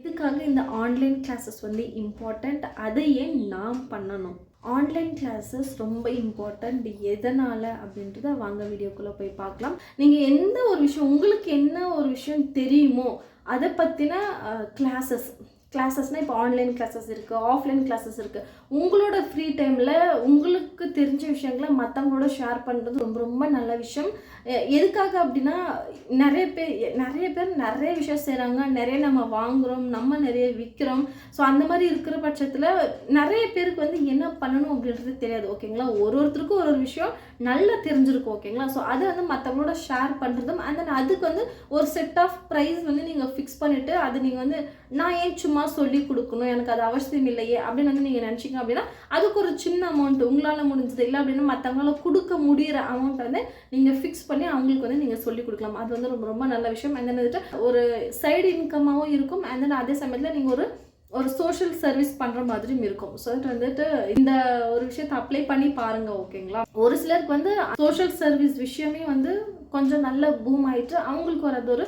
இதுக்காக இந்த online classes வந்து இம்பார்ட்டண்ட். அதை ஏன் நாம் பண்ணணும்? ஆன்லைன் கிளாஸஸ் ரொம்ப இம்பார்ட்டண்ட். எதனால் அப்படின்றத வாங்க வீடியோக்குள்ளே போய் பார்க்கலாம். நீங்கள் எந்த ஒரு விஷயம், உங்களுக்கு என்ன ஒரு விஷயம் தெரியுமோ அதை பற்றின கிளாஸஸ்னால் இப்போ ஆன்லைன் கிளாஸஸ் இருக்குது, ஆஃப்லைன் கிளாஸஸ் இருக்குது. உங்களோட ஃப்ரீ டைமில் உங்களுக்கு தெரிஞ்ச விஷயங்களை மற்றவங்களோட ஷேர் பண்ணுறது ரொம்ப ரொம்ப நல்ல விஷயம். எதுக்காக அப்படின்னா நிறைய பேர் நிறைய விஷயம் செய்கிறாங்க, நிறைய நம்ம வாங்குகிறோம், நம்ம நிறைய விற்கிறோம். ஸோ அந்த மாதிரி இருக்கிற பட்சத்தில் நிறைய பேருக்கு வந்து என்ன பண்ணணும் அப்படின்றது தெரியாது. ஓகேங்களா? ஒருத்தருக்கும் ஒரு விஷயம் நல்லா தெரிஞ்சிருக்கும். ஓகேங்களா? ஸோ அதை வந்து மற்றவங்களோட ஷேர் பண்ணுறதும் அண்ட் தென் அதுக்கு வந்து ஒரு செட் ஆஃப் ப்ரைஸ் வந்து நீங்கள் ஃபிக்ஸ் பண்ணிவிட்டு அது நீங்கள் வந்து நான் ஏன் சும்மா சொல்லி கொடுக்கணும், எனக்கு அது அவசியம் இல்லையே அப்படின்னு வந்து நீங்கள் நினச்சிங்க அப்படின்னா அதுக்கு ஒரு சின்ன அமௌண்ட் உங்களால் முடிஞ்சது இல்லை அப்படின்னா மற்றவங்களால கொடுக்க முடிகிற அமௌண்ட் வந்து நீங்கள் ஃபிக்ஸ் பண்ணி அவங்களுக்கு வந்து நீங்கள் சொல்லிக் கொடுக்கலாம். அது வந்து ரொம்ப ரொம்ப நல்ல விஷயம். அண்ட் தென் வந்துட்டு ஒரு சைடு இன்கமாகவும் இருக்கும். அண்ட் தென் அதே சமயத்தில் நீங்கள் ஒரு சோஷியல் சர்வீஸ் பண்ணுற மாதிரியும் இருக்கும். ஸோ வந்துட்டு இந்த ஒரு விஷயத்தை அப்ளை பண்ணி பாருங்கள். ஓகேங்களா? ஒரு சிலருக்கு வந்து சோஷியல் சர்வீஸ் விஷயமே வந்து கொஞ்சம் நல்ல பூம் ஆகிட்டு அவங்களுக்கு வரது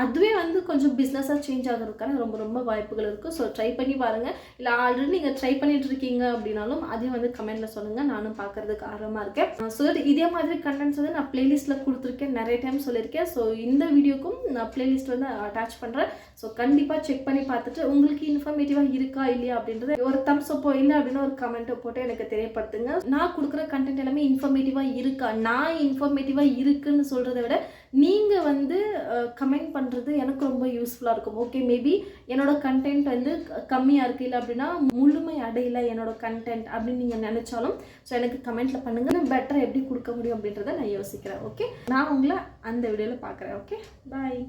அதுவே வந்து கொஞ்சம் பிஸ்னஸாக சேஞ்ச் ஆகிறதுக்கான ரொம்ப ரொம்ப வாய்ப்புகள் இருக்குது. ஸோ ட்ரை பண்ணி பாருங்கள். இல்லை ஆல்ரெடி நீங்கள் ட்ரை பண்ணிட்டு இருக்கீங்க அப்படின்னாலும் அதையும் வந்து கமெண்ட்டில் சொல்லுங்கள். நானும் பார்க்குறதுக்கு ஆர்வமாக இருக்கேன். ஸோ இதே மாதிரி கண்டென்ட்ஸ் வந்து நான் பிளேலிஸ்ட்டில் கொடுத்துருக்கேன், நிறைய டைம் சொல்லியிருக்கேன். ஸோ இந்த வீடியோக்கும் நான் பிளேலிஸ்ட் வந்து அட்டாச் பண்ணுறேன். ஸோ கண்டிப்பாக செக் பண்ணி பார்த்துட்டு உங்களுக்கு இன்ஃபர்மேட்டிவாக இருக்கா இல்லையா அப்படின்றது ஒரு தம்ஸ் அப்போ இல்லை அப்படின்னு ஒரு கமெண்ட்டை போட்டு எனக்கு தெரியப்படுத்துங்க. நான் கொடுக்குற கண்டென்ட் எல்லாமே இன்ஃபர்மேட்டிவாக இருக்கா, நான் இன்ஃபர்மேட்டிவாக இருக்குன்னு சொல்கிறத விட நீங்கள் வந்து கமெண்ட் பண்ணுறது எனக்கு ரொம்ப யூஸ்ஃபுல்லாக இருக்கும். ஓகே, மேபி என்னோட கண்டென்ட் வந்து கம்மியாக இருக்குது இல்லை அப்படின்னா முழுமை அடையலை என்னோட கண்டென்ட் அப்படின்னு நீங்கள் நினச்சாலும் ஸோ எனக்கு கமெண்ட்டில் பண்ணுங்கள். நான் பெட்டராக எப்படி கொடுக்க முடியும் அப்படின்றத நான் யோசிக்கிறேன். ஓகே, நான் உங்களை அந்த வீடியோவில் பார்க்குறேன். ஓகே, பாய்.